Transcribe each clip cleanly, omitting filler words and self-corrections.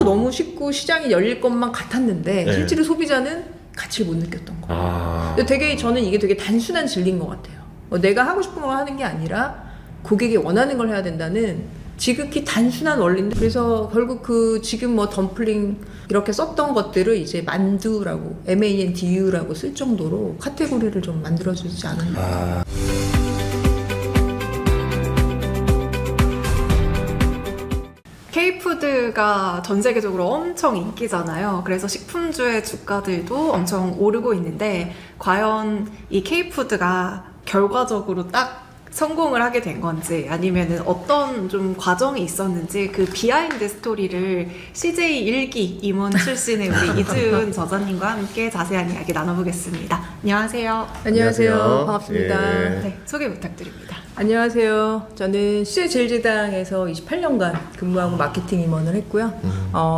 너무 쉽고 시장이 열릴 것만 같았는데 네. 실제로 소비자는 가치를 못 느꼈던 거예요. 근데 되게 저는 이게 되게 단순한 진리인 것 같아요. 내가 하고 싶은 걸 하는 게 아니라 고객이 원하는 걸 해야 된다는 지극히 단순한 원리인데, 그래서 결국 그 지금 뭐 덤플링 이렇게 썼던 것들을 이제 만두라고 MANDU라고 쓸 정도로 카테고리를 좀 만들어주지 않았나. K푸드가 전 세계적으로 엄청 인기잖아요. 그래서 식품주의 주가들도 엄청 오르고 있는데, 과연 이 K푸드가 결과적으로 딱 성공을 하게 된 건지, 아니면은 어떤 좀 과정이 있었는지, 그 비하인드 스토리를 CJ 일기 임원 출신의 우리 이지은 저자님과 함께 자세한 이야기 나눠보겠습니다. 안녕하세요. 안녕하세요. 반갑습니다. 예. 네, 소개 부탁드립니다. 안녕하세요. 저는 CJ제일제당에서 28년간 근무하고 마케팅 임원을 했고요.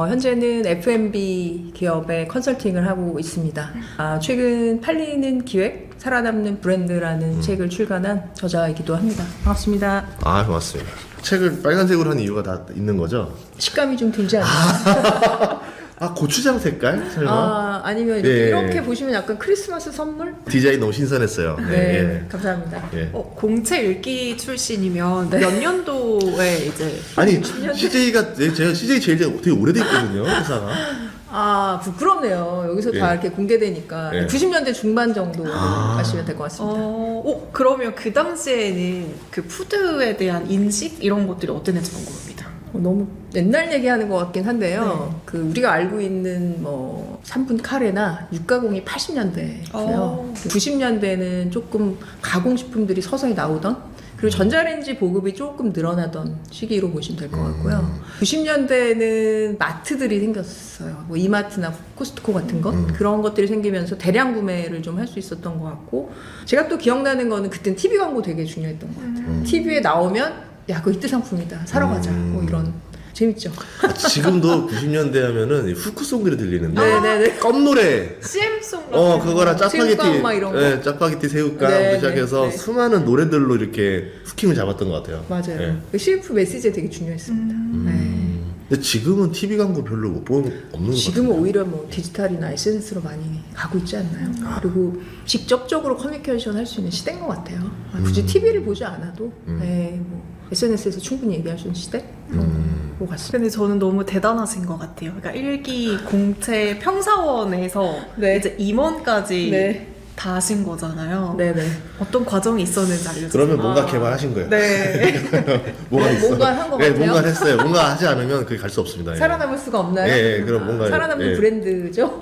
현재는 F&B 기업의 컨설팅을 하고 있습니다. 최근 팔리는 기획, 살아남는 브랜드라는 책을 출간한 저자이기도 합니다. 반갑습니다. 고맙습니다. 책을 빨간색으로 한 이유가 다 있는 거죠? 식감이 좀 들지 않나요? 고추장 색깔? 설마? 아니면 이렇게 보시면 약간 크리스마스 선물? 디자인 너무 신선했어요. 네, 감사합니다. 예. 공채 일기 출신이면 몇 년도에 이제 아니 CJ가 제가 CJ 제일 되게 오래돼 있거든요, 회사가. 부끄럽네요. 여기서 다 이렇게 공개되니까 90년대 중반 정도 하시면 될 것 같습니다. 그러면 그 당시에는 그 푸드에 대한 인식 이런 것들이 어땠는지 궁금합니다. 너무 옛날 얘기하는 것 같긴 한데요. 그 우리가 알고 있는 뭐 3분 카레나 육가공이 80년대고요. 90년대는 조금 가공식품들이 서서히 나오던, 그리고 전자레인지 보급이 조금 늘어나던 시기로 보시면 될 것 같고요. 90년대는 마트들이 생겼어요. 뭐 이마트나 코스트코 같은 것, 그런 것들이 생기면서 대량 구매를 좀 할 수 있었던 것 같고, 제가 또 기억나는 거는 그땐 TV 광고 되게 중요했던 것 같아요. TV에 나오면 야, 그거 히트 상품이다. 사러 가자. 뭐 이런. 재밌죠? 지금도 90년대 하면은 후크송들이 들리는데. 네네네. 껌노래. CM송 그거랑 짜파게티. 새우깡 막 이런 거. 네, 짜파게티 새우깡부터 네, 시작해서 네. 수많은 노래들로 이렇게 후킹을 잡았던 것 같아요. 맞아요. 네. 그 CF 메시지가 되게 중요했습니다. 네. 근데 지금은 TV 광고 별로 못 보는 없는 것 지금은 같아요. 오히려 뭐 디지털이나 SNS로 많이 가고 있지 않나요? 그리고 직접적으로 커뮤니케이션 할 수 있는 시대인 것 같아요. 굳이 TV를 보지 않아도 뭐 SNS에서 충분히 얘기할 수 있는 시대? 것 같습니다. 근데 저는 너무 대단하신 것 같아요. 그러니까 일기 공채 평사원에서 네. 이제 임원까지 네. 다 하신 거잖아요. 네네. 어떤 과정이 있었는지 알려주세요. 그러면 뭔가 개발하신 거예요. 네. 뭐가 있어. 뭔가 한것 네, 같아요? 뭔가 했어요. 뭔가 하지 않으면 그게 갈 수 없습니다. 예. 살아남을 수가 없나요? 그럼 뭔가 살아남는 브랜드죠.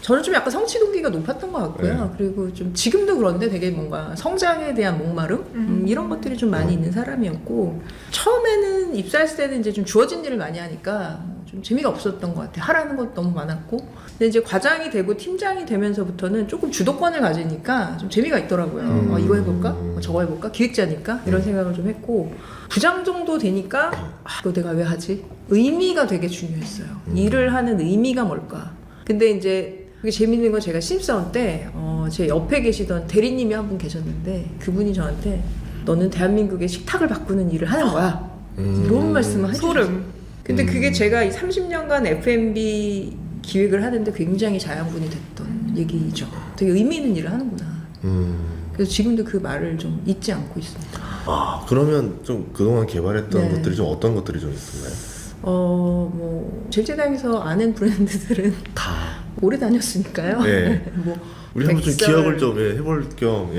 저는 좀 약간 성취 동기가 높았던 것 같고요. 그리고 좀 지금도 그런데 되게 뭔가 성장에 대한 목마름 이런 것들이 좀 많이 있는 사람이었고, 처음에는 입사했을 때는 이제 좀 주어진 일을 많이 하니까 좀 재미가 없었던 것 같아요. 하라는 것도 너무 많았고, 근데 이제 과장이 되고 팀장이 되면서부터는 조금 주도권을 가지니까 좀 재미가 있더라고요. 이거 해볼까? 저거 해볼까? 기획자니까 이런 생각을 좀 했고, 부장 정도 되니까 이거 내가 왜 하지? 의미가 되게 중요했어요. 일을 하는 의미가 뭘까? 근데 이제 그게 재밌는 건, 제가 신입사원 때 제 옆에 계시던 대리님이 한 분 계셨는데, 그분이 저한테 너는 대한민국의 식탁을 바꾸는 일을 하는 거야. 이런 말씀을 해주셨어요. 소름. 근데 그게 제가 이 30년간 F&B 기획을 하는데 굉장히 자양분이 됐던 얘기죠. 되게 의미 있는 일을 하는구나. 그래서 지금도 그 말을 좀 잊지 않고 있습니다. 그러면 좀 그동안 개발했던 네. 것들이 좀 어떤 것들이 좀 있었나요? 뭐 제일제당에서 아는 브랜드들은 다. 오래 다녔으니까요. 네. 뭐 우리 한번 좀 백설. 기억을 좀 해볼 겸.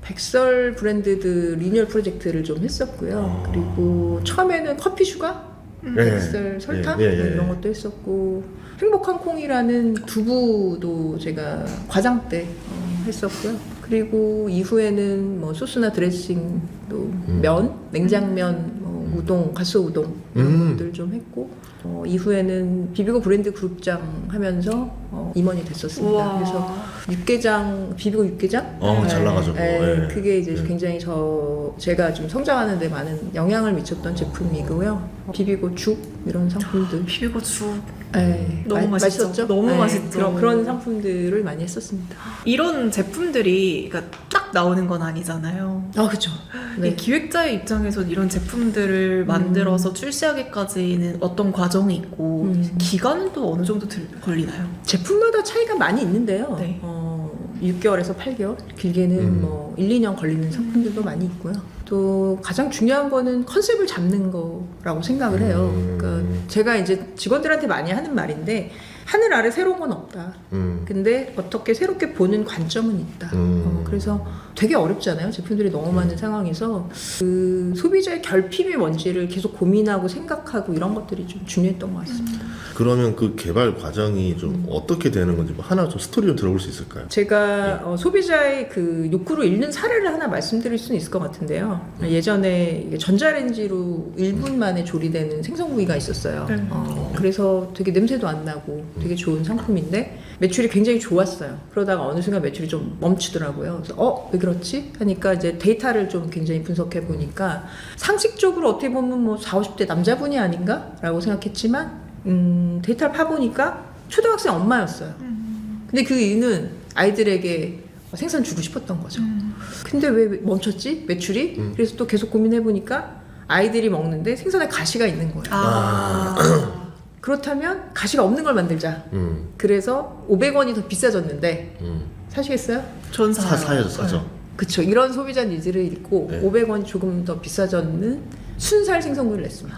백설 브랜드들 리뉴얼 프로젝트를 좀 했었고요. 그리고 처음에는 커피 슈가, 백설 설탕 이런 것도 했었고, 행복한 콩이라는 두부도 제가 과장 때 했었고요. 그리고 이후에는 뭐 소스나 드레싱도 면, 냉장면, 우동, 가스 우동 이런 것들 좀 했고, 이후에는 비비고 브랜드 그룹장 하면서 임원이 됐었습니다. 우와. 그래서 육개장, 비비고 육개장? 잘 나가죠. 그게 이제 굉장히 제가 좀 성장하는 데 많은 영향을 미쳤던 제품이고요. 비비고 죽 이런 상품들. 비비고 죽. 네, 너무 맛있죠. 맛있었죠? 너무 네, 맛있죠. 그런 상품들을 많이 했었습니다. 이런 제품들이 그러니까 딱 나오는 건 아니잖아요. 아, 그렇죠. 이 기획자의 입장에서 이런 제품들을 만들어서 출시하기까지는 어떤 과정이 있고 기간은 또 어느 정도 걸리나요? 제품마다 차이가 많이 있는데요. 네. 6개월에서 8개월, 길게는 뭐 1, 2년 걸리는 상품들도 많이 있고요. 또 가장 중요한 거는 컨셉을 잡는 거라고 생각을 해요. 그러니까 제가 이제 직원들한테 많이 하는 말인데 하늘 아래 새로운 건 없다. 근데 어떻게 새롭게 보는 관점은 있다. 그래서 되게 어렵잖아요. 제품들이 너무 많은 상황에서 그 소비자의 결핍이 뭔지를 계속 고민하고 생각하고 이런 것들이 좀 중요했던 것 같습니다. 그러면 그 개발 과정이 좀 어떻게 되는 건지 뭐 하나 좀 스토리 좀 들어볼 수 있을까요? 제가 소비자의 그 욕구를 읽는 사례를 하나 말씀드릴 수는 있을 것 같은데요. 예전에 이게 전자레인지로 1분 만에 조리되는 생선구이가 있었어요. 그래서 되게 냄새도 안 나고 되게 좋은 상품인데 매출이 굉장히 좋았어요. 그러다가 어느 순간 매출이 좀 멈추더라고요. 그래서 왜 그렇지? 하니까 이제 데이터를 좀 굉장히 분석해 보니까 상식적으로 어떻게 보면 뭐 40, 50대 남자분이 아닌가? 라고 생각했지만 데이터를 파보니까 초등학생 엄마였어요. 근데 그 이유는 아이들에게 생선 주고 싶었던 거죠. 근데 왜 멈췄지? 매출이? 그래서 또 계속 고민해보니까 아이들이 먹는데 생선에 가시가 있는 거예요. 그렇다면 가시가 없는 걸 만들자. 그래서 500원이 더 비싸졌는데 사시겠어요? 전 사요. 사야죠, 사죠. 그쵸. 이런 소비자 니즈를 읽고 네. 500원이 조금 더 비싸졌는 순살 생선구이를 냈습니다.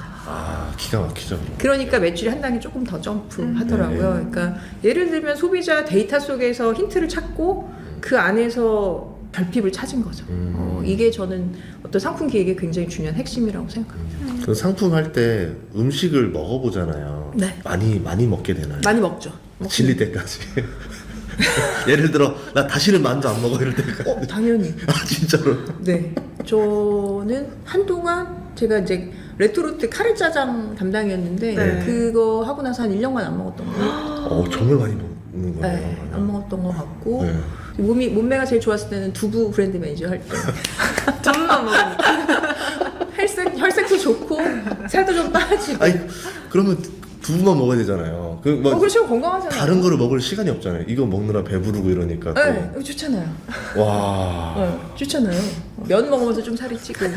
기가 막히죠. 그러니까 매출이 한 단계 조금 더 점프하더라고요. 그러니까 예를 들면 소비자 데이터 속에서 힌트를 찾고 그 안에서 결핍을 찾은 거죠. 이게 저는 어떤 상품 기획의 굉장히 중요한 핵심이라고 생각합니다. 그 상품 할 때 음식을 먹어보잖아요. 네. 많이 먹게 되나요? 많이 먹죠. 질릴 때까지. 예를 들어 나 다시는 만두 안 먹어 이럴 때까지. 당연히. 진짜로. 네. 저는 한동안 제가 이제 레토르트 카레짜장 담당이었는데 네. 그거 하고 나서 한 1년간 안 먹었던 거예요. 정말 많이 먹는 거예요. 네, 안 먹었던 것 같고 네. 몸매가 제일 좋았을 때는 두부 브랜드 매니저 할 때 두부만 먹으니까. 혈색도 좋고 살도 좀 빠지고. 아니 그러면 두부만 먹어야 되잖아요. 그렇죠. 건강하잖아요. 다른 거를 먹을 시간이 없잖아요. 이거 먹느라 배부르고 이러니까. 네, 좋잖아요. 와. 네, 좋잖아요. 면 먹으면서 좀 살이 찌고. 네.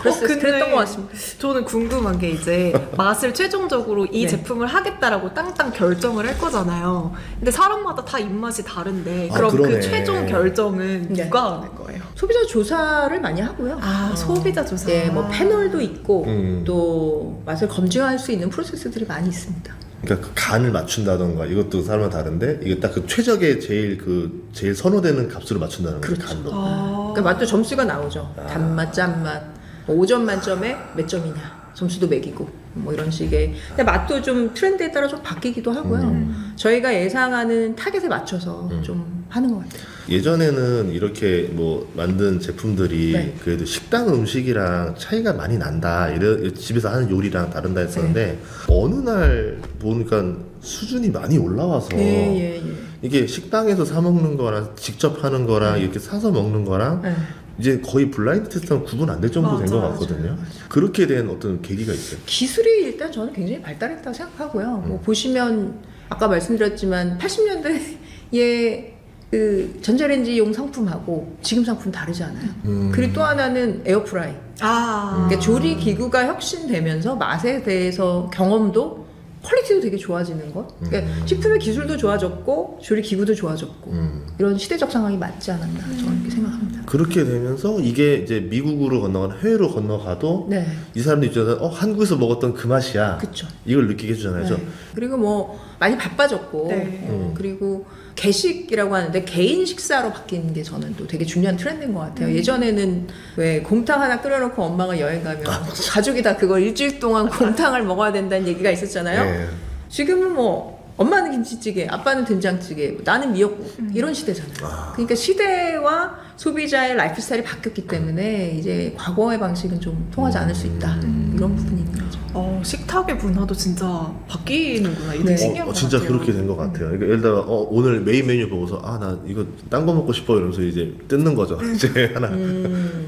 근데 그랬던 것 같습니다. 저는 궁금한 게 이제 맛을 최종적으로 이 네. 제품을 하겠다라고 땅땅 결정을 할 거잖아요. 근데 사람마다 다 입맛이 다른데 아, 그럼 그러네. 그 최종 결정은 네. 누가 하는 거예요? 소비자 조사를 많이 하고요. 소비자 조사. 네, 뭐 패널도 있고 음. 또 맛을 검증할 수 있는 프로세스들이 많이 있습니다. 그러니까 그 간을 맞춘다던가 이것도 사람마다 다른데 이게 딱 그 최적의 제일 선호되는 값으로 맞춘다는 거죠. 그렇죠. 간도. 그러니까 맛도 점수가 나오죠. 단맛, 짠맛. 뭐 5점 만점에 몇 점이냐. 점수도 매기고 뭐 이런 식의. 근데 맛도 좀 트렌드에 따라 좀 바뀌기도 하고요. 저희가 예상하는 타겟에 맞춰서 좀 하는 것 같아요. 예전에는 이렇게 뭐 만든 제품들이 네. 그래도 식당 음식이랑 차이가 많이 난다. 집에서 하는 요리랑 다른다 했었는데 네. 어느 날 보니까 수준이 많이 올라와서 예. 이게 식당에서 사 먹는 거랑 직접 하는 거랑 이렇게 사서 먹는 거랑 네. 이제 거의 블라인드 테스트랑 구분 안 될 정도 된 것 맞아, 같거든요. 그렇게 된 어떤 계기가 있어요. 기술이 일단 저는 굉장히 발달했다고 생각하고요. 뭐 보시면 아까 말씀드렸지만 80년대에 그 전자레인지용 상품하고 지금 상품 다르지 않아요. 그리고 또 하나는 에어프라이. 그러니까 조리 기구가 혁신되면서 맛에 대해서 경험도 퀄리티도 되게 좋아지는 것. 그러니까 식품의 기술도 좋아졌고 조리 기구도 좋아졌고 이런 시대적 상황이 맞지 않았나 저는 이렇게 생각합니다. 그렇게 되면서 이게 이제 미국으로 건너거나 해외로 건너가도 네. 이 사람들 입장에서 한국에서 먹었던 그 맛이야. 그쵸. 이걸 느끼게 해주잖아요. 네. 그리고 뭐 많이 바빠졌고 네. 그리고 개식이라고 하는데 개인 식사로 바뀌는 게 저는 또 되게 중요한 트렌드인 것 같아요. 예전에는 왜 곰탕 하나 끓여놓고 엄마가 여행 가면 가족이 다 그걸 일주일 동안 곰탕을 먹어야 된다는 얘기가 있었잖아요. 네. 지금은 뭐 엄마는 김치찌개, 아빠는 된장찌개, 나는 미역국 이런 시대잖아요. 그러니까 시대와 소비자의 라이프 스타일이 바뀌었기 때문에 이제 과거의 방식은 좀 통하지 않을 수 있다. 이런 부분이 있는 거죠. 식탁의 문화도 진짜 바뀌는구나. 이게 네. 신기한 것 진짜 같아요. 그렇게 된 것 같아요. 그러니까 예를 들어 오늘 메인 메뉴 보고서 나 이거 딴 거 먹고 싶어 이러면서 이제 뜯는 거죠. 이제 하나.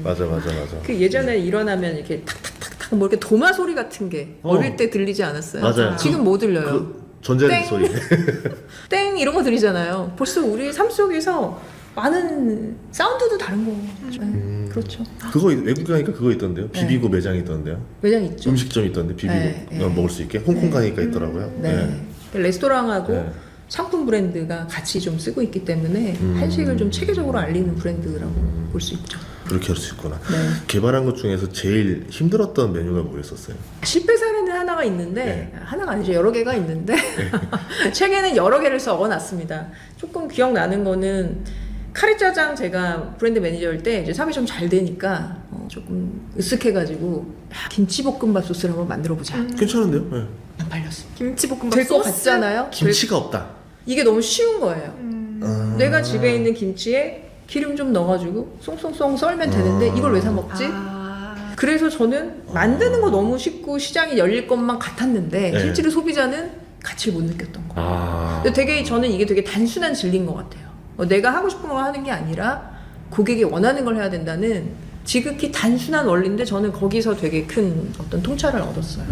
맞아. 그 예전에 일어나면 이렇게 탁탁탁탁 뭐 이렇게 도마 소리 같은 게 어릴 때 들리지 않았어요? 맞아요. 지금 뭐 들려요? 그 전자레인지 소리. 땡 이런 거 들리잖아요. 벌써 우리 삶 속에서 많은 사운드도 다른 거. 네, 그렇죠. 그거 외국 가니까 그거 있던데요. 비비고 매장이 있던데요. 매장 있죠. 음식점 있던데 비비고 네, 네. 먹을 수 있게. 홍콩 가니까 있더라고요. 네. 레스토랑하고 네. 상품 브랜드가 같이 좀 쓰고 있기 때문에 한식을 좀 체계적으로 알리는 브랜드라고 볼 수 있죠. 그렇게 할 수 있구나. 네. 개발한 것 중에서 제일 힘들었던 메뉴가 뭐였었어요? 실패 사례는 하나가 있는데 하나가 아니죠. 여러 개가 있는데 책에는 여러 개를 적어놨습니다. 조금 기억나는 거는 카레짜장 제가 브랜드 매니저일 때 이제 사업이 좀 잘 되니까 조금 으쓱해가지고 김치볶음밥 소스를 한번 만들어보자. 괜찮은데요? 네. 안 팔렸습니다. 김치볶음밥 될 것 소스? 같잖아요. 김치가 없다. 이게 너무 쉬운 거예요. 아. 내가 집에 있는 김치에 기름 좀 넣어가지고 송송송 썰면 되는데 이걸 왜 사 먹지? 아. 그래서 저는 만드는 거 너무 쉽고 시장이 열릴 것만 같았는데 네. 실제로 소비자는 가치를 못 느꼈던 거예요. 아. 근데 되게 저는 이게 되게 단순한 진리인 것 같아요. 내가 하고 싶은 걸 하는 게 아니라 고객이 원하는 걸 해야 된다는 지극히 단순한 원리인데 저는 거기서 되게 큰 어떤 통찰을 얻었어요.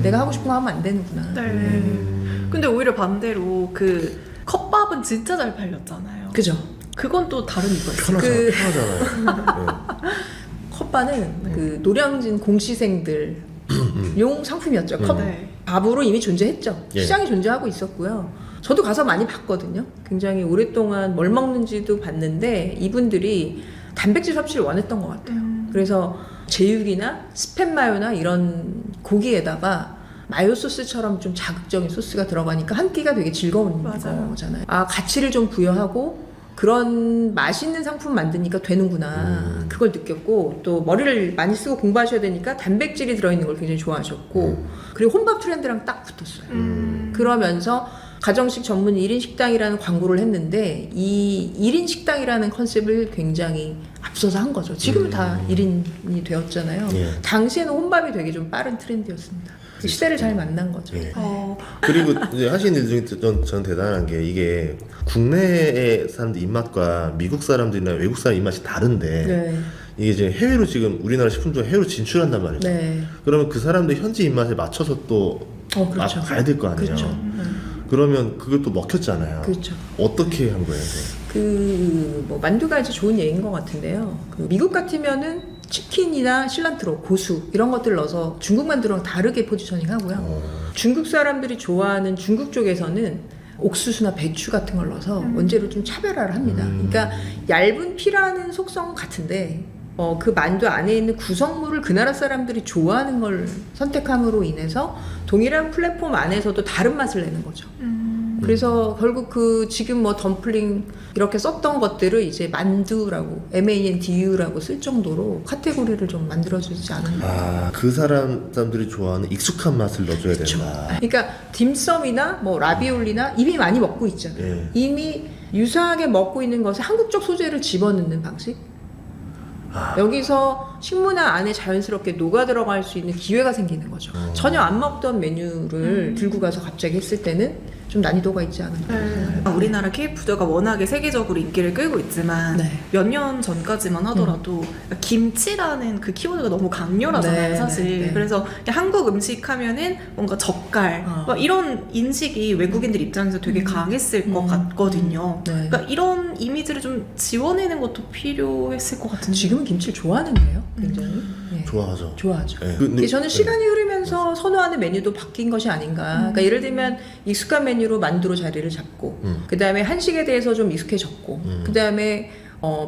내가 하고 싶은 거 하면 안 되는구나. 네. 근데 오히려 반대로 그 컵밥은 진짜 잘 팔렸잖아요. 그죠? 그건 또 다른 이유가 있어요. 편하잖아요. 컵바는 그 노량진 공시생들 용 상품이었죠. 네. 컵밥으로 이미 존재했죠. 예. 시장이 존재하고 있었고요. 저도 가서 많이 봤거든요. 굉장히 오랫동안 뭘 먹는지도 봤는데 이분들이 단백질 섭취를 원했던 것 같아요. 그래서 제육이나 스팸 마요나 이런 고기에다가 마요 소스처럼 좀 자극적인 소스가 들어가니까 한 끼가 되게 즐거운 맞아요. 거잖아요. 아, 가치를 좀 부여하고 그런 맛있는 상품 만드니까 되는구나. 그걸 느꼈고 또 머리를 많이 쓰고 공부하셔야 되니까 단백질이 들어있는 걸 굉장히 좋아하셨고 그리고 혼밥 트렌드랑 딱 붙었어요. 그러면서 가정식 전문 1인 식당이라는 광고를 했는데 이 1인 식당이라는 컨셉을 굉장히 앞서서 한 거죠. 지금은 다 1인이 되었잖아요. 예. 당시에는 혼밥이 되게 좀 빠른 트렌드였습니다. 시대를 잘 만난 거죠. 예. 어, 그리고 이제 하시는 일 중에 전 대단한 게 이게 국내의 사람들 입맛과 미국 사람들이나 외국 사람 입맛이 다른데 네. 이게 이제 해외로 지금 우리나라 식품종 해외로 진출한단 말이죠. 네. 그러면 그 사람들 현지 입맛에 맞춰서 또 그렇죠. 가야 될 거 아니에요. 그렇죠. 그러면 그것도 먹혔잖아요. 그렇죠. 어떻게 한 거예요? 뭐 만두가 이제 좋은 예인 것 같은데요. 그 미국 같으면은 치킨이나 실란트로, 고수 이런 것들을 넣어서 중국 만두랑 다르게 포지셔닝 하고요. 중국 사람들이 좋아하는 중국 쪽에서는 옥수수나 배추 같은 걸 넣어서 원재료 좀 차별화를 합니다. 그러니까 얇은 피라는 속성 같은데 그 만두 안에 있는 구성물을 그 나라 사람들이 좋아하는 걸 선택함으로 인해서 동일한 플랫폼 안에서도 다른 맛을 내는 거죠. 그래서 결국 그 지금 뭐 덤플링 이렇게 썼던 것들을 이제 만두라고 MANDU라고 쓸 정도로 카테고리를 좀 만들어주지 않았나. 그 사람들이 좋아하는 익숙한 맛을 넣어줘야 된다. 그러니까 딤섬이나 뭐 라비올리나 이미 많이 먹고 있잖아요. 예. 이미 유사하게 먹고 있는 것에 한국적 소재를 집어넣는 방식. 여기서 식문화 안에 자연스럽게 녹아 들어갈 수 있는 기회가 생기는 거죠. 전혀 안 먹던 메뉴를 들고 가서 갑자기 했을 때는 좀 난이도가 있지 않을까. 우리나라 K푸드가 워낙에 세계적으로 인기를 끌고 있지만 네. 몇 년 전까지만 하더라도 김치라는 그 키워드가 너무 강렬하잖아요, 네, 사실. 네, 네. 그래서 그냥 한국 음식 하면은 뭔가 젓갈 막 이런 인식이 외국인들 입장에서 되게 강했을 것 같거든요. 네. 그러니까 이런 이미지를 좀 지워내는 것도 필요했을 것 같은데. 지금은 김치를 좋아하는데요, 굉장히. 예. 좋아하죠. 좋아하죠. 예. 근데 저는 시간이 흐르면서 선호하는 메뉴도 바뀐 것이 아닌가. 그러니까 예를 들면 익숙한 메뉴로 만두로 자리를 잡고, 그 다음에 한식에 대해서 좀 익숙해졌고, 그 다음에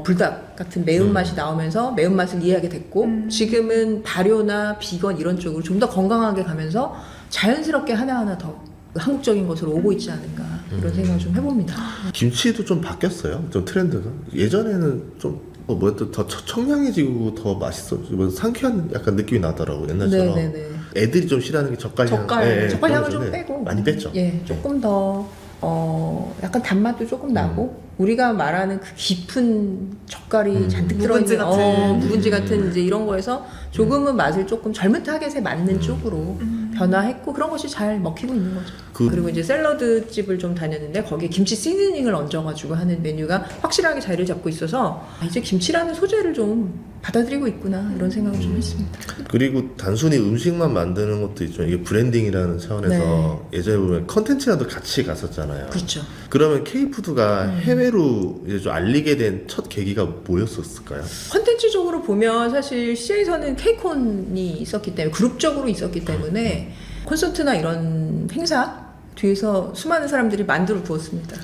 불닭 같은 매운맛이 나오면서 매운맛을 이해하게 됐고, 지금은 발효나 비건 이런 쪽으로 좀 더 건강하게 가면서 자연스럽게 하나하나 더 한국적인 것으로 오고 있지 않은가 이런 생각을 좀 해봅니다. 김치도 좀 바뀌었어요. 좀 트렌드가. 예전에는 좀 뭐였든 더 청량해지고 더 맛있어지고 상쾌한 약간 느낌이 나더라고 옛날처럼. 네네네. 애들이 좀 싫어하는 게 젓갈향. 젓갈향을 그런 좀 거죠. 빼고 많이 뺐죠. 예, 조금 더 약간 단맛도 조금 나고 우리가 말하는 그 깊은 젓갈이 잔뜩 묵은지 들어있는 같은. 묵은지 같은 이제 이런 거에서 조금은 맛을 조금 젊은 타겟에 맞는 쪽으로 변화했고 그런 것이 잘 먹히고 있는 거죠. 그리고 이제 샐러드 집을 좀 다녔는데 거기에 김치 시즈닝을 얹어가지고 하는 메뉴가 확실하게 자리를 잡고 있어서 이제 김치라는 소재를 좀 받아들이고 있구나 이런 생각을 좀 했습니다. 그리고 단순히 음식만 만드는 것도 있죠. 이게 브랜딩이라는 차원에서 예전에 보면 컨텐츠라도 같이 갔었잖아요. 그렇죠. 그러면 K푸드가 해외로 이제 좀 알리게 된 첫 계기가 뭐였었을까요? 컨텐츠적으로 보면 사실 CJ에서는 K콘이 있었기 때문에 그룹적으로 있었기 때문에 콘서트나 이런 행사 뒤에서 수많은 사람들이 만두를 구웠습니다.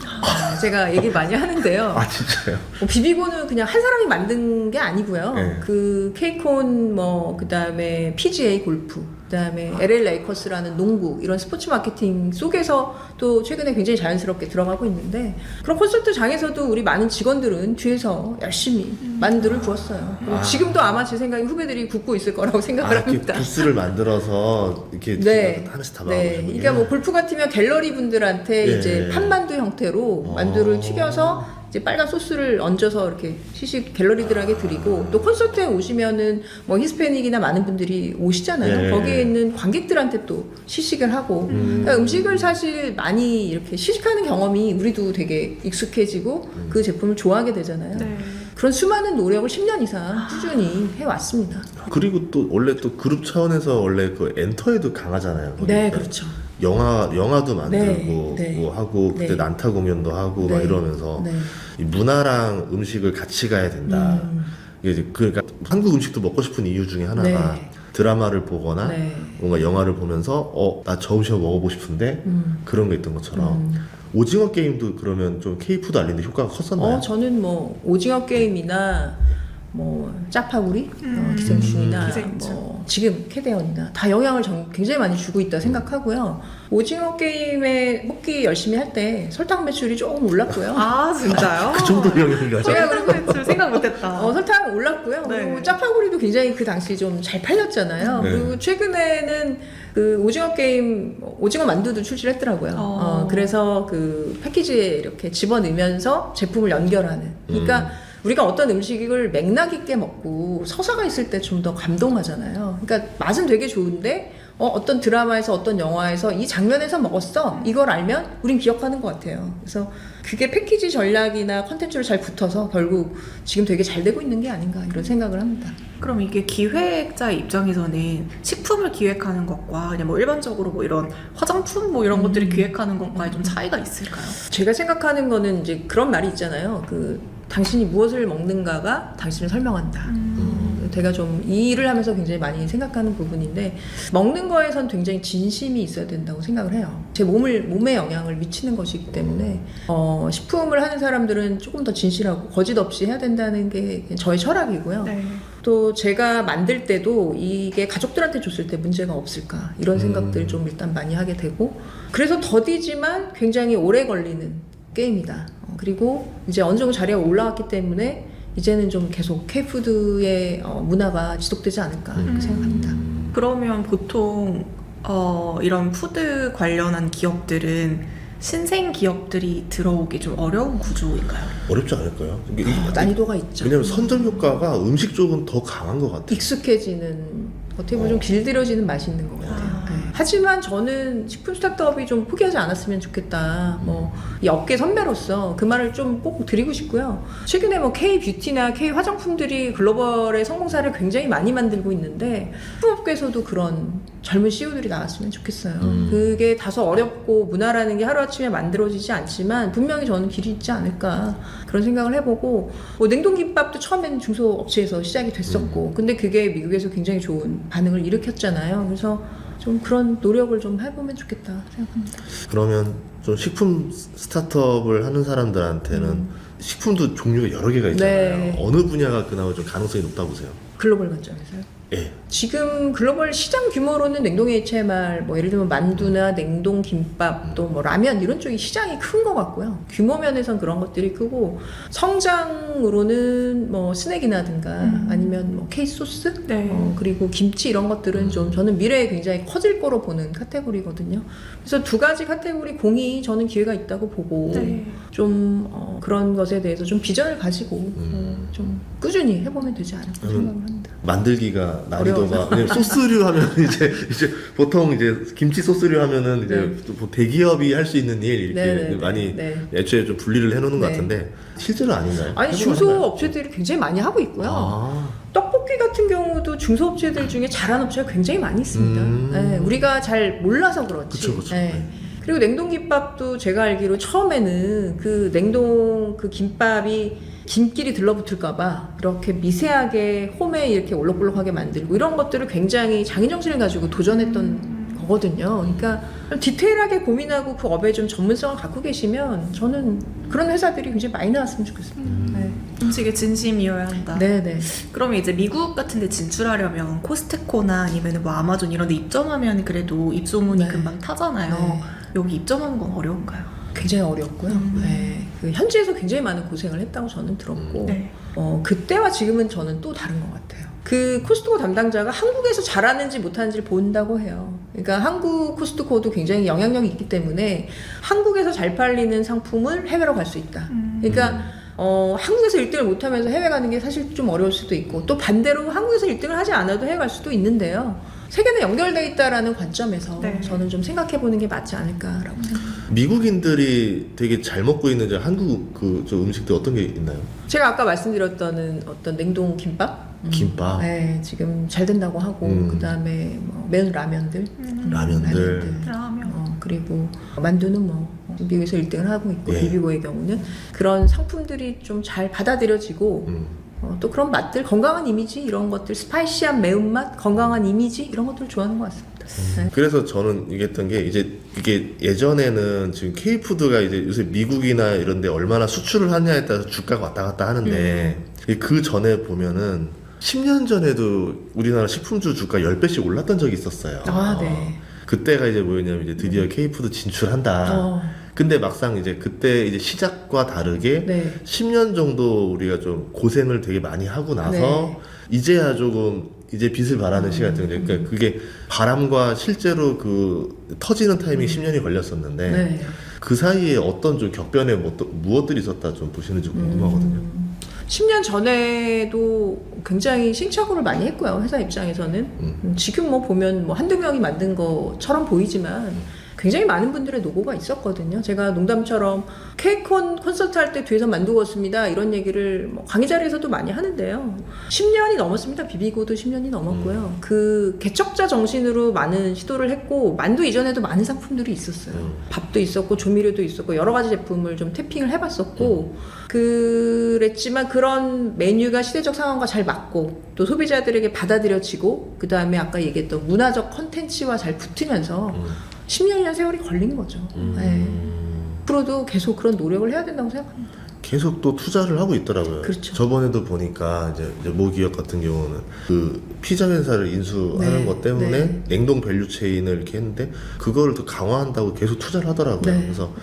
제가 얘기 많이 하는데요. 아 진짜요? 비비고는 그냥 한 사람이 만든 게 아니고요. 네. 그 K콘 뭐 그다음에 PGA 골프, 그다음에 LA 레이커스라는 농구 이런 스포츠 마케팅 속에서 또 최근에 굉장히 자연스럽게 들어가고 있는데 그런 콘서트장에서도 우리 많은 직원들은 뒤에서 열심히 만두를 구웠어요. 그리고 지금도 아마 제 생각에 후배들이 굽고 있을 거라고 생각을 이렇게 합니다. 부스를 만들어서 이렇게 네, 하나씩 다 네. 나오는 그러니까 뭐 골프 같으면 갤러리 분들한테 예. 이제 판만두 형태로 만두를 튀겨서 이제 빨간 소스를 얹어서 이렇게 시식 갤러리들에게 드리고 또 콘서트에 오시면은 뭐 히스패닉이나 많은 분들이 오시잖아요. 예. 거기에 있는 관객들한테 또 시식을 하고 그러니까 음식을 사실 많이 이렇게 시식하는 경험이 우리도 되게 익숙해지고 그 제품을 좋아하게 되잖아요. 네. 그런 수많은 노력을 10년 이상 꾸준히 해왔습니다. 그리고 또 원래 또 그룹 차원에서 원래 그 엔터에도 강하잖아요. 네, 거기가. 그렇죠. 영화도 만들고 네, 네. 뭐 하고 그때 네. 난타 공연도 하고 막 네. 이러면서 네. 이 문화랑 음식을 같이 가야 된다. 이게 이제 그러니까 한국 음식도 먹고 싶은 이유 중에 하나가 네. 드라마를 보거나 네. 뭔가 영화를 보면서 나 저 음식 먹어보고 싶은데 그런 게 있던 것처럼 오징어 게임도 그러면 좀 K푸드 알리는데 효과가 컸었나요? 저는 뭐 오징어 게임이나 뭐 짜파구리, 기생충이나 기생충. 뭐 지금 캐대언이나 다 영향을 굉장히 많이 주고 있다 생각하고요. 오징어 게임에 뽑기 열심히 할 때 설탕 매출이 조금 올랐고요. 아 진짜요? 그 정도 영향이 가죠. 제가 그리고 저 생각 못했다. 설탕 올랐고요. 네. 그리고 짜파구리도 굉장히 그 당시 좀 잘 팔렸잖아요. 네. 그리고 최근에는 그 오징어 게임, 오징어 만두도 출시를 했더라고요. 그래서 그 패키지에 이렇게 집어넣으면서 제품을 연결하는. 그러니까 우리가 어떤 음식을 맥락 있게 먹고 서사가 있을 때 좀 더 감동하잖아요. 그러니까 맛은 되게 좋은데 어떤 드라마에서 어떤 영화에서 이 장면에서 먹었어 이걸 알면 우린 기억하는 것 같아요. 그래서 그게 패키지 전략이나 컨텐츠로 잘 붙어서 결국 지금 되게 잘 되고 있는 게 아닌가 이런 생각을 합니다. 그럼 이게 기획자 입장에서는 식품을 기획하는 것과 그냥 뭐 일반적으로 뭐 이런 화장품 뭐 이런 것들을 기획하는 것과의 좀 차이가 있을까요? 제가 생각하는 거는 이제 그런 말이 있잖아요. 당신이 무엇을 먹는가가 당신을 설명한다. 제가 좀 이 일을 하면서 굉장히 많이 생각하는 부분인데 먹는 거에선 굉장히 진심이 있어야 된다고 생각을 해요. 제 몸에 영향을 미치는 것이기 때문에 식품을 하는 사람들은 조금 더 진실하고 거짓 없이 해야 된다는 게 저의 철학이고요. 네. 또 제가 만들 때도 이게 가족들한테 줬을 때 문제가 없을까 이런 생각들을 좀 일단 많이 하게 되고 그래서 더디지만 굉장히 오래 걸리는 게임이다. 그리고 이제 어느 정도 자리가 올라왔기 때문에 이제는 좀 계속 K푸드의 문화가 지속되지 않을까 이렇게 생각합니다. 그러면 보통 이런 푸드 관련한 기업들은 신생 기업들이 들어오기 좀 어려운 구조인가요? 어렵지 않을까요? 이게 난이도가 있죠. 왜냐면 선점 효과가 음식 쪽은 더 강한 것 같아요. 익숙해지는 어떻게 보면 좀 길들여지는 맛이 있는 것 같아요. 네. 하지만 저는 식품 스타트업이 좀 포기하지 않았으면 좋겠다. 이 업계 선배로서 그 말을 좀 꼭 드리고 싶고요. 최근에 뭐 K-뷰티나 K-화장품들이 글로벌의 성공 사례를 굉장히 많이 만들고 있는데 식품업계에서도 그런 젊은 CEO들이 나왔으면 좋겠어요. 그게 다소 어렵고 문화라는 게 하루아침에 만들어지지 않지만 분명히 저는 길이 있지 않을까 그런 생각을 해보고 뭐 냉동김밥도 처음에는 중소업체에서 시작이 됐었고 근데 그게 미국에서 굉장히 좋은 반응을 일으켰잖아요. 그래서 좀 그런 노력을 좀 해보면 좋겠다 생각합니다. 그러면 좀 식품 스타트업을 하는 사람들한테는 식품도 종류가 여러 개가 있잖아요. 네. 어느 분야가 그나마 좀 가능성이 높다 보세요? 글로벌 관점에서요. 예. 지금 글로벌 시장 규모로는 냉동 HMR 뭐 예를 들면 만두나 냉동 김밥 또 뭐 라면 이런 쪽이 시장이 큰 것 같고요. 규모 면에선 그런 것들이 크고 성장으로는 뭐 스낵이나든가 아니면 뭐 케이스 소스 네. 그리고 김치 이런 것들은 좀 저는 미래에 굉장히 커질 거로 보는 카테고리거든요. 그래서 두 가지 카테고리 공이 저는 기회가 있다고 보고 네. 좀 그런 것에 대해서 좀 비전을 가지고 좀 꾸준히 해보면 되지 않을까 생각을 합니다. 만들기가 난이도가 왜냐면 소스류 하면 이제 보통 이제 김치 소스류 하면은 이제 뭐 대기업이 할 수 있는 일 이렇게 네. 많이 네. 애초에 좀 분리를 해놓는 것 네. 같은데 실제로 아닌가요? 아니 해볼 중소 만한가요? 업체들이 굉장히 많이 하고 있고요. 아. 떡볶이 베이커리 같은 경우도 중소업체들 중에 잘하는 업체가 굉장히 많이 있습니다. 네, 우리가 잘 몰라서 그렇지. 그쵸. 네. 그리고 냉동김밥도 제가 알기로 처음에는 그 냉동 그 김밥이 김끼리 들러붙을까봐 이렇게 미세하게 홈에 이렇게 올록볼록하게 만들고 이런 것들을 굉장히 장인정신을 가지고 도전했던 거거든요. 그러니까 좀 디테일하게 고민하고 그 업에 좀 전문성을 갖고 계시면 저는 그런 회사들이 굉장히 많이 나왔으면 좋겠습니다. 네. 음식에 진심이어야 한다. 네네. 그러면 이제 미국 같은 데 진출하려면 코스트코나 아니면 뭐 아마존 이런 데 입점하면 그래도 입소문이 네. 금방 타잖아요. 네. 여기 입점하는 건 어려운가요? 굉장히 어렵고요. 네. 그 현지에서 굉장히 많은 고생을 했다고 저는 들었고 네. 그때와 지금은 저는 또 다른 것 같아요. 그 코스트코 담당자가 한국에서 잘하는지 못하는지를 본다고 해요. 그러니까 한국 코스트코도 굉장히 영향력이 있기 때문에 한국에서 잘 팔리는 상품을 해외로 갈 수 있다. 그러니까 한국에서 1등을 못하면서 해외 가는 게 사실 좀 어려울 수도 있고 또 반대로 한국에서 1등을 하지 않아도 해외 갈 수도 있는데요. 세계는 연결돼 있다라는 관점에서 네. 저는 좀 생각해보는 게 맞지 않을까라고 생각합니다. 미국인들이 되게 잘 먹고 있는 이제 한국 저 음식들 어떤 게 있나요? 제가 아까 말씀드렸던 어떤 냉동 김밥, 김밥, 네, 지금 잘 된다고 하고 그 다음에 뭐 매운 라면들, 라면들. 라면. 그리고 만두는 뭐 미국에서 1등을 하고 있고 예. 비비고의 경우는 그런 상품들이 좀 잘 받아들여지고 또 그런 맛들, 건강한 이미지 이런 것들, 스파이시한 매운맛, 건강한 이미지 이런 것들 좋아하는 것 같습니다. 네. 그래서 저는 얘기했던 게 이게 예전에는 지금 K푸드가 이제 요새 미국이나 이런 데 얼마나 수출을 하냐에 따라서 주가가 왔다 갔다 하는데 그 전에 보면은 10년 전에도 우리나라 식품주 주가 10배씩 올랐던 적이 있었어요. 아, 네. 그때가 이제 뭐였냐면 이제 드디어 K푸드 진출한다. 근데 막상 이제 그때 이제 시작과 다르게 네. 10년 정도 우리가 좀 고생을 되게 많이 하고 나서 네. 이제야 조금 이제 빛을 발하는 시간이 되는 거예요. 그러니까 그게 바람과 실제로 그 터지는 타이밍이 10년이 걸렸었는데 네. 그 사이에 어떤 좀 격변의 무엇들이 있었다 좀 보시는지 궁금하거든요. 10년 전에도 굉장히 신착오를 많이 했고요. 회사 입장에서는. 지금 뭐 보면 뭐 한두 명이 만든 것처럼 보이지만 굉장히 많은 분들의 노고가 있었거든요. 제가 농담처럼 케이콘 콘서트 할 때 뒤에서 만두 구웠습니다. 이런 얘기를 뭐 강의 자리에서도 많이 하는데요. 10년이 넘었습니다. 비비고도 10년이 넘었고요. 그 개척자 정신으로 많은 시도를 했고 만두 이전에도 많은 상품들이 있었어요. 밥도 있었고 조미료도 있었고 여러 가지 제품을 좀 태핑을 해봤었고 그랬지만 그런 메뉴가 시대적 상황과 잘 맞고 또 소비자들에게 받아들여지고 그 다음에 아까 얘기했던 문화적 컨텐츠와 잘 붙으면서 10년이라는 세월이 걸린 거죠. 네. 앞으로도 계속 그런 노력을 해야 된다고 생각합니다. 계속 또 투자를 하고 있더라고요. 그렇죠. 저번에도 보니까 이제 모 기업 같은 경우는 그 피자 회사를 인수하는 네, 것 때문에 네. 냉동 밸류 체인을 이렇게 했는데 그거를 더 강화한다고 계속 투자를 하더라고요. 네. 그래서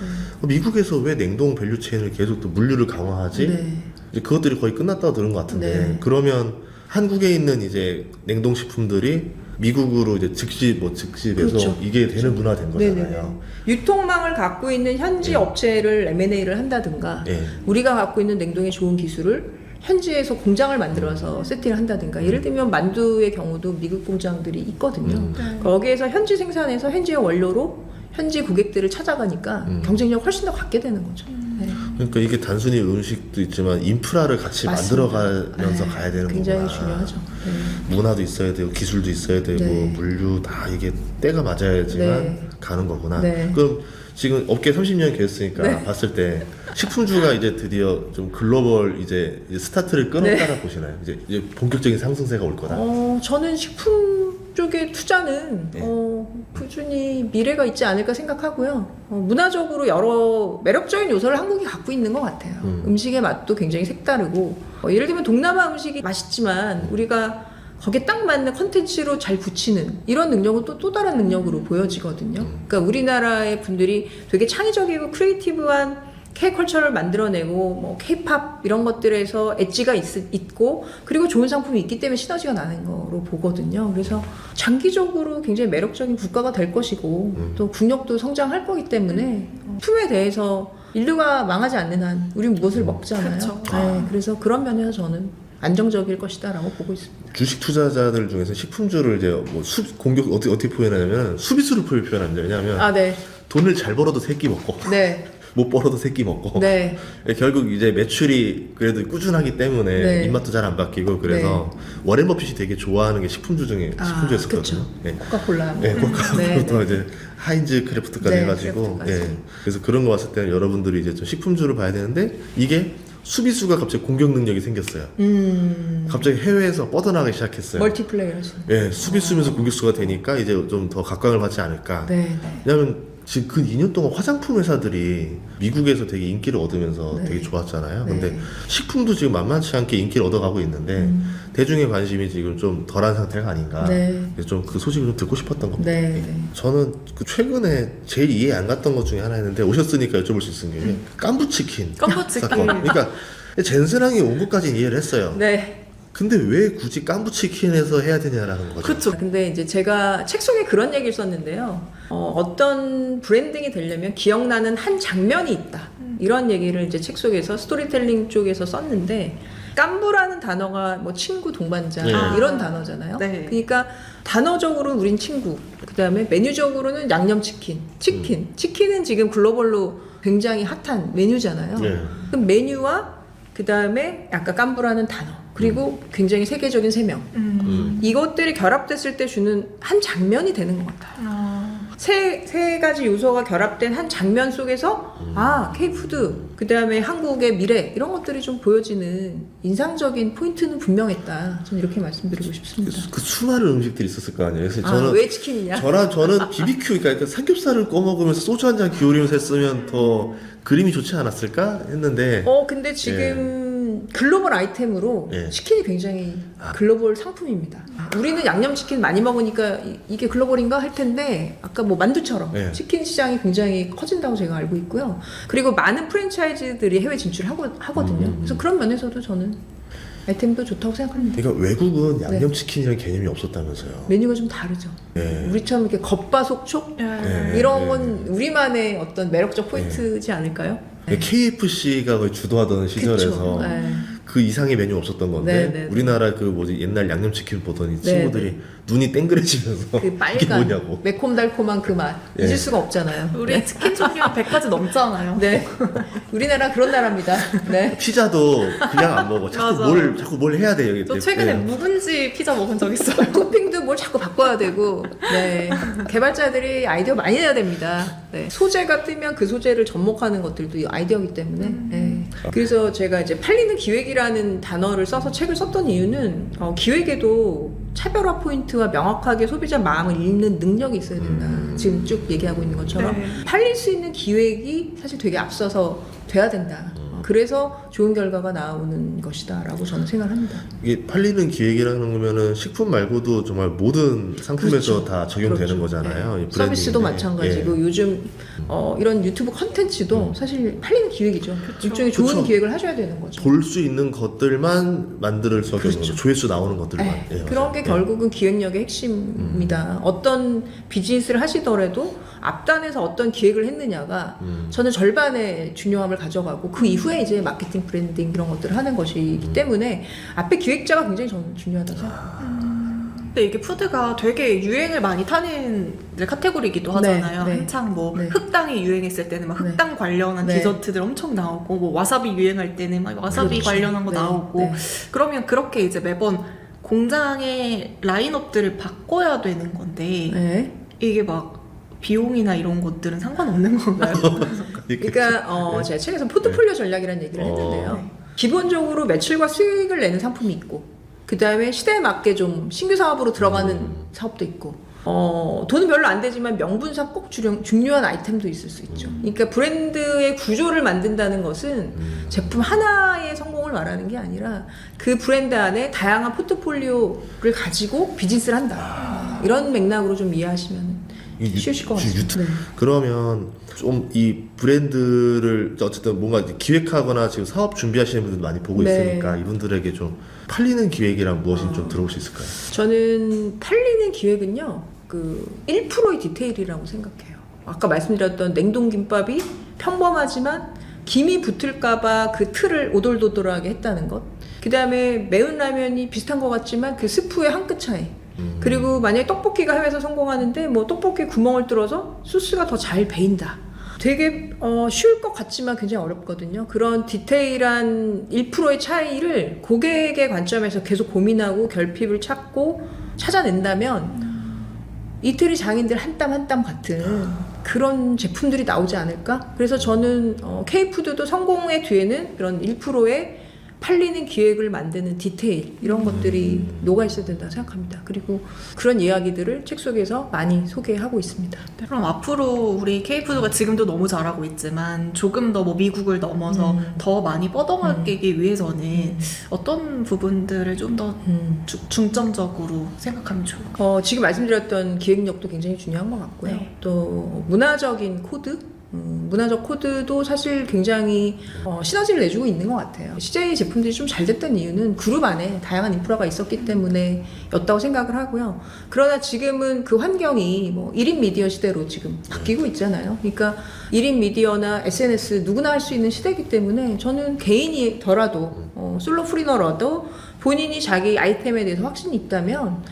미국에서 왜 냉동 밸류 체인을 계속 또 물류를 강화하지? 네. 이제 그것들이 거의 끝났다고 들은 것 같은데 네. 그러면 한국에 있는 이제 냉동 식품들이 미국으로 이제 즉시해서 그렇죠. 이게 되는 문화가 된 거잖아요. 네네네. 유통망을 갖고 있는 현지 네. 업체를 M&A를 한다든가 네. 우리가 갖고 있는 냉동의 좋은 기술을 현지에서 공장을 만들어서 세팅을 한다든가 예를 들면 만두의 경우도 미국 공장들이 있거든요. 거기에서 현지 생산해서 현지의 원료로 현지 고객들을 찾아가니까 경쟁력 훨씬 더 갖게 되는 거죠. 네. 그러니까 이게 단순히 음식도 있지만 인프라를 같이 맞습니다. 만들어가면서 네. 가야 되는 굉장히 거구나. 중요하죠. 네. 문화도 있어야 되고 기술도 있어야 되고 네. 물류 다 이게 때가 맞아야지만 네. 가는 거구나. 네. 그럼 지금 업계 30년 계셨으니까 네. 봤을 때 식품주가 이제 드디어 좀 글로벌 이제 스타트를 끊었다라 보시나요? 이제 본격적인 상승세가 올 거다. 저는 식품 쪽의 투자는 네. 꾸준히 미래가 있지 않을까 생각하고요. 문화적으로 여러 매력적인 요소를 한국이 갖고 있는 것 같아요. 음식의 맛도 굉장히 색다르고 예를 들면 동남아 음식이 맛있지만 우리가 거기에 딱 맞는 컨텐츠로 잘 붙이는 이런 능력은 또 다른 능력으로 보여지거든요. 그러니까 우리나라의 분들이 되게 창의적이고 크리에이티브한 K컬처를 만들어내고 뭐 K팝 이런 것들에서 엣지가 있고 그리고 좋은 상품이 있기 때문에 시너지가 나는 거로 보거든요. 그래서 장기적으로 굉장히 매력적인 국가가 될 것이고 또 국력도 성장할 거기 때문에 품에 대해서 인류가 망하지 않는 한 우린 무엇을 먹잖아요. 그렇죠. 네, 그래서 그런 면에서 저는 안정적일 것이다라고 보고 있습니다. 주식 투자자들 중에서 식품주를 이제 뭐 공격 어떻게 표현하냐면 수비수를 표현합니다. 왜냐하면 네. 돈을 잘 벌어도 새끼 먹고 네. 못 벌어도 세끼 먹고 네. 결국 이제 매출이 그래도 꾸준하기 때문에 네. 입맛도 잘 안 바뀌고 그래서 워렌 버핏이 되게 좋아하는 게 식품주 중에 식품주였었거든요. 예. 코카콜라. 네, 코카콜라부터 네. 이제 하인즈 크래프트까지 네, 해가지고 크래프트까지. 예. 그래서 그런 거 봤을 때는 여러분들이 이제 좀 식품주를 봐야 되는데 이게 수비수가 갑자기 공격 능력이 생겼어요. 갑자기 해외에서 뻗어나가기 시작했어요. 멀티플레이어 하시는. 예, 수비수면서 공격수가 되니까 이제 좀 더 각광을 받지 않을까. 네. 왜냐면 지금 그 2년 동안 화장품 회사들이 미국에서 되게 인기를 얻으면서 네. 되게 좋았잖아요. 네. 근데 식품도 지금 만만치 않게 인기를 얻어가고 있는데 대중의 관심이 지금 좀 덜한 상태가 아닌가. 네. 그래서 좀 그 소식을 좀 듣고 싶었던 겁니다. 네. 저는 그 최근에 제일 이해 안 갔던 것 중에 하나였는데 오셨으니까 여쭤볼 수 있는 게 깐부치킨 깐부치킨. 사건. 그러니까 젠스랑이 온 것까지 이해를 했어요. 네. 근데 왜 굳이 깐부치킨에서 해야 되냐라는 거죠. 그쵸. 근데 이제 제가 책 속에 그런 얘기를 썼는데요. 어떤 브랜딩이 되려면 기억나는 한 장면이 있다. 이런 얘기를 이제 책 속에서 스토리텔링 쪽에서 썼는데 깐부라는 단어가 뭐 친구, 동반자 네. 이런 단어잖아요. 네. 그러니까 단어적으로 우린 친구. 그다음에 메뉴적으로는 양념치킨, 치킨은 지금 글로벌로 굉장히 핫한 메뉴잖아요. 네. 그럼 메뉴와 그다음에 아까 깐부라는 단어 그리고 굉장히 세계적인 세명 이것들이 결합됐을 때 주는 한 장면이 되는 것 같아요. 세 가지 요소가 결합된 한 장면 속에서 K푸드 그다음에 한국의 미래 이런 것들이 좀 보여지는 인상적인 포인트는 분명했다. 저는 이렇게 말씀드리고 싶습니다. 그 수많은 음식들이 있었을 거 아니에요. 그래서 저는 왜 치킨이냐? 저는 BBQ 그러니까 삼겹살을 꺼 먹으면서 소주 한 잔 기울이면서 했으면 더 그림이 좋지 않았을까 했는데 근데 지금 글로벌 아이템으로 예. 치킨이 굉장히 글로벌 상품입니다. 우리는 양념치킨 많이 먹으니까 이게 글로벌인가 할 텐데 아까 뭐 만두처럼 예. 치킨 시장이 굉장히 커진다고 제가 알고 있고요. 그리고 많은 프랜차이즈들이 해외 진출하거든요. 그래서 그런 면에서도 저는 아이템도 좋다고 생각합니다. 그러니까 외국은 양념치킨이라는 개념이 없었다면서요. 메뉴가 좀 다르죠. 네. 우리처럼 이렇게 겉바속촉 네. 이런 건 우리만의 어떤 매력적 포인트지 않을까요? KFC가 거의 주도하던 시절에서 그쵸. 네. 그 이상의 메뉴 없었던 건데 네, 네, 우리나라 그 뭐지 옛날 양념치킨 보더니 네, 친구들이 눈이 땡그레지면서 그 이게 빨간 뭐냐고. 매콤달콤한 그 맛 예. 잊을 수가 없잖아요. 우리 치킨 종류가 100가지 넘잖아요. 네, 우리나라 그런 나라입니다. 네, 피자도 그냥 안 먹어. 맞아. 자꾸 뭘 해야 돼 여기. 저 최근에 묵은지 피자 먹은 적 있어요. 토핑도 뭘 자꾸 바꿔야 되고, 네, 개발자들이 아이디어 많이 내야 됩니다. 네, 소재가 뜨면 그 소재를 접목하는 것들도 아이디어이기 때문에. 네. 그래서 제가 이제 팔리는 기획이라는 단어를 써서 책을 썼던 이유는 기획에도 차별화 포인트와 명확하게 소비자 마음을 읽는 능력이 있어야 된다. 지금 쭉 얘기하고 있는 것처럼 네. 팔릴 수 있는 기획이 사실 되게 앞서서 돼야 된다. 그래서 좋은 결과가 나오는 것이다라고 저는 생각합니다. 이게 팔리는 기획이라는 거면은 식품 말고도 정말 모든 상품에서 그렇죠. 다 적용되는 그렇죠. 거잖아요. 네. 이 서비스도 브랜딩인데. 마찬가지고 요즘 이런 유튜브 컨텐츠도 사실 팔리는 기획이죠. 일종의 좋은 그쵸. 기획을 하셔야 되는 거죠. 볼 수 있는 것들만 만들 적용, 그렇죠. 조회수 나오는 것들만. 네, 예, 그런 맞아요. 게 결국은 기획력의 핵심입니다. 어떤 비즈니스를 하시더라도 앞단에서 어떤 기획을 했느냐가 저는 절반의 중요함을 가져가고 그 이후에 이제 마케팅, 브랜딩 이런 것들을 하는 것이기 때문에 앞에 기획자가 굉장히 저는 중요하다고 생각합니다. 근데 이게 푸드가 되게 유행을 많이 타는 이제 카테고리이기도 하잖아요. 네, 네. 한창 뭐 네. 흑당이 유행했을 때는 막 흑당 관련한 네. 디저트들 엄청 나오고 뭐 와사비 유행할 때는 막 와사비 그렇죠. 관련한 거 네, 나오고 네. 그러면 그렇게 이제 매번 공장의 라인업들을 바꿔야 되는 건데 네. 이게 막 비용이나 이런 것들은 상관없는 건가요? 그러니까 제가 책에서 포트폴리오 전략이라는 얘기를 했는데요. 네. 기본적으로 매출과 수익을 내는 상품이 있고 그 다음에 시대에 맞게 좀 신규 사업으로 들어가는 사업도 있고 돈은 별로 안 되지만 명분상 꼭 중요한 아이템도 있을 수 있죠. 그러니까 브랜드의 구조를 만든다는 것은 제품 하나의 성공을 말하는 게 아니라 그 브랜드 안에 다양한 포트폴리오를 가지고 비즈니스를 한다. 이런 맥락으로 좀 이해하시면 쉬우실 것 같습니다. 네. 그러면 좀 이 브랜드를 어쨌든 뭔가 기획하거나 지금 사업 준비하시는 분들 많이 보고 네. 있으니까 이분들에게 좀 팔리는 기획이란 무엇인지 좀 들어볼 수 있을까요? 저는 팔리는 기획은요, 그 1%의 디테일이라고 생각해요. 아까 말씀드렸던 냉동김밥이 평범하지만 김이 붙을까봐 그 틀을 오돌도돌하게 했다는 것. 그 다음에 매운 라면이 비슷한 것 같지만 그 스프의 한 끗 차이. 그리고 만약에 떡볶이가 해외에서 성공하는데 뭐 떡볶이 구멍을 뚫어서 소스가 더 잘 배인다. 되게 쉬울 것 같지만 굉장히 어렵거든요. 그런 디테일한 1%의 차이를 고객의 관점에서 계속 고민하고 결핍을 찾고 찾아낸다면 이태리 장인들 한 땀 한 땀 같은 그런 제품들이 나오지 않을까? 그래서 저는 K푸드도 성공의 뒤에는 그런 1%의 팔리는 기획을 만드는 디테일 이런 것들이 녹아 있어야 된다 생각합니다. 그리고 그런 이야기들을 책 속에서 많이 소개하고 있습니다. 그럼 앞으로 우리 K푸드가 지금도 너무 잘하고 있지만 조금 더 뭐 미국을 넘어서 더 많이 뻗어가기 위해서는 어떤 부분들을 좀 더 중점적으로 생각하면 좋을까요? 지금 말씀드렸던 기획력도 굉장히 중요한 것 같고요. 네. 또 문화적인 코드? 문화적 코드도 사실 굉장히 시너지를 내주고 있는 것 같아요. CJ 제품들이 좀 잘 됐던 이유는 그룹 안에 다양한 인프라가 있었기 때문에 였다고 생각을 하고요. 그러나 지금은 그 환경이 뭐 1인 미디어 시대로 지금 바뀌고 있잖아요. 그러니까 1인 미디어나 SNS 누구나 할 수 있는 시대이기 때문에 저는 개인이더라도 솔로 프리너라도 본인이 자기 아이템에 대해서 확신이 있다면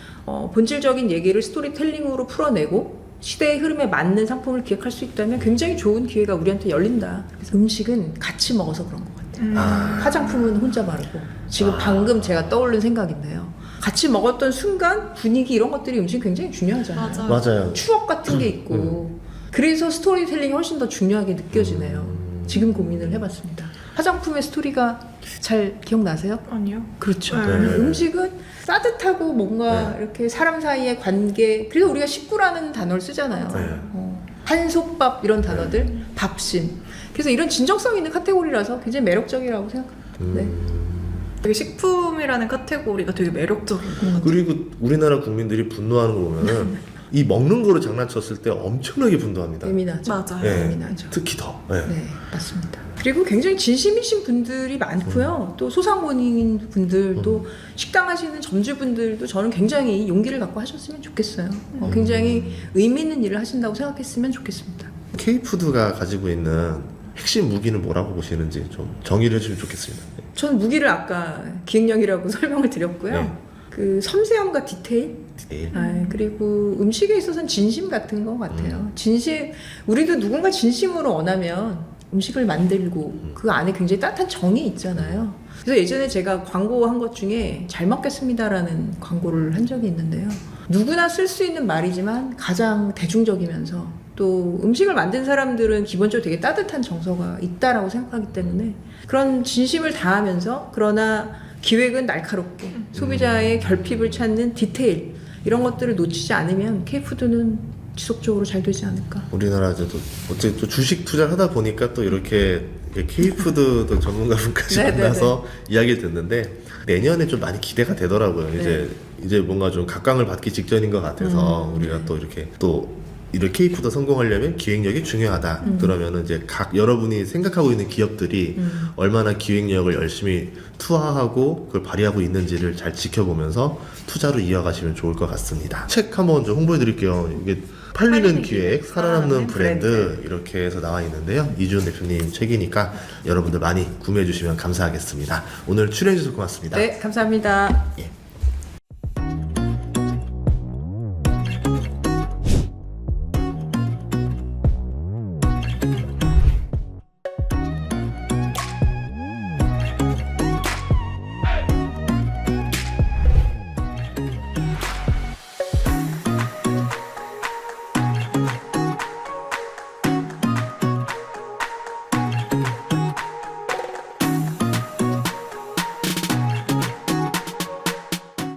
본질적인 얘기를 스토리텔링으로 풀어내고 시대의 흐름에 맞는 상품을 기획할 수 있다면 굉장히 좋은 기회가 우리한테 열린다. 그래서 음식은 같이 먹어서 그런 것 같아요. 화장품은 혼자 바르고 지금 방금 제가 떠오른 생각인데요. 같이 먹었던 순간 분위기 이런 것들이 음식 굉장히 중요하잖아요. 맞아요. 추억 같은 게 있고 그래서 스토리텔링이 훨씬 더 중요하게 느껴지네요. 지금 고민을 해봤습니다. 화장품의 스토리가 잘 기억나세요? 아니요. 그렇죠. 네. 음식은 따뜻하고 뭔가 이렇게 사람 사이의 관계 그래서 우리가 식구라는 단어를 쓰잖아요. 네. 한솥밥 이런 단어들 밥심 그래서 이런 진정성 있는 카테고리라서 굉장히 매력적이라고 생각합니다. 네. 되게 식품이라는 카테고리가 되게 매력적인 것 같아요. 그리고 우리나라 국민들이 분노하는 거 보면은 이 먹는 거로 장난쳤을 때 엄청나게 분노합니다. 예민하죠. 맞아요. 네. 예민하죠. 특히 더. 네. 네, 맞습니다. 그리고 굉장히 진심이신 분들이 많고요. 또 소상공인 분들, 또 식당 하시는 점주분들도 저는 굉장히 용기를 갖고 하셨으면 좋겠어요. 굉장히 의미 있는 일을 하신다고 생각했으면 좋겠습니다. K푸드가 가지고 있는 핵심 무기는 뭐라고 보시는지 좀 정의를 해주시면 좋겠습니다. 전 무기를 아까 기획력이라고 설명을 드렸고요. 네. 그 섬세함과 디테일, 디테일. 그리고 음식에 있어서는 진심 같은 것 같아요. 진심, 우리도 누군가 진심으로 원하면 음식을 만들고 그 안에 굉장히 따뜻한 정이 있잖아요. 그래서 예전에 제가 광고한 것 중에 잘 먹겠습니다라는 광고를 한 적이 있는데요. 누구나 쓸 수 있는 말이지만 가장 대중적이면서 또 음식을 만든 사람들은 기본적으로 되게 따뜻한 정서가 있다라고 생각하기 때문에 그런 진심을 다하면서 그러나 기획은 날카롭게 소비자의 결핍을 찾는 디테일 이런 것들을 놓치지 않으면 K푸드는 지속적으로 잘 되지 않을까. 우리나라에도 어째 또 주식 투자를 하다 보니까 또 이렇게 K푸드도 전문가분까지 네네네. 만나서 이야기를 듣는데 내년에 좀 많이 기대가 되더라고요. 네. 이제 뭔가 좀 각광을 받기 직전인 것 같아서 우리가 네. 또 이렇게 K푸드 성공하려면 기획력이 중요하다. 그러면은 이제 각 여러분이 생각하고 있는 기업들이 얼마나 기획력을 열심히 투하하고 그걸 발휘하고 있는지를 잘 지켜보면서 투자로 이어가시면 좋을 것 같습니다. 책 한번 좀 홍보해 드릴게요. 이게 팔리는 기획, 살아남는 브랜드 이렇게 해서 나와 있는데요. 이주연 대표님 책이니까 여러분들 많이 구매해 주시면 감사하겠습니다. 오늘 출연해 주셔서 고맙습니다. 네, 감사합니다. 예.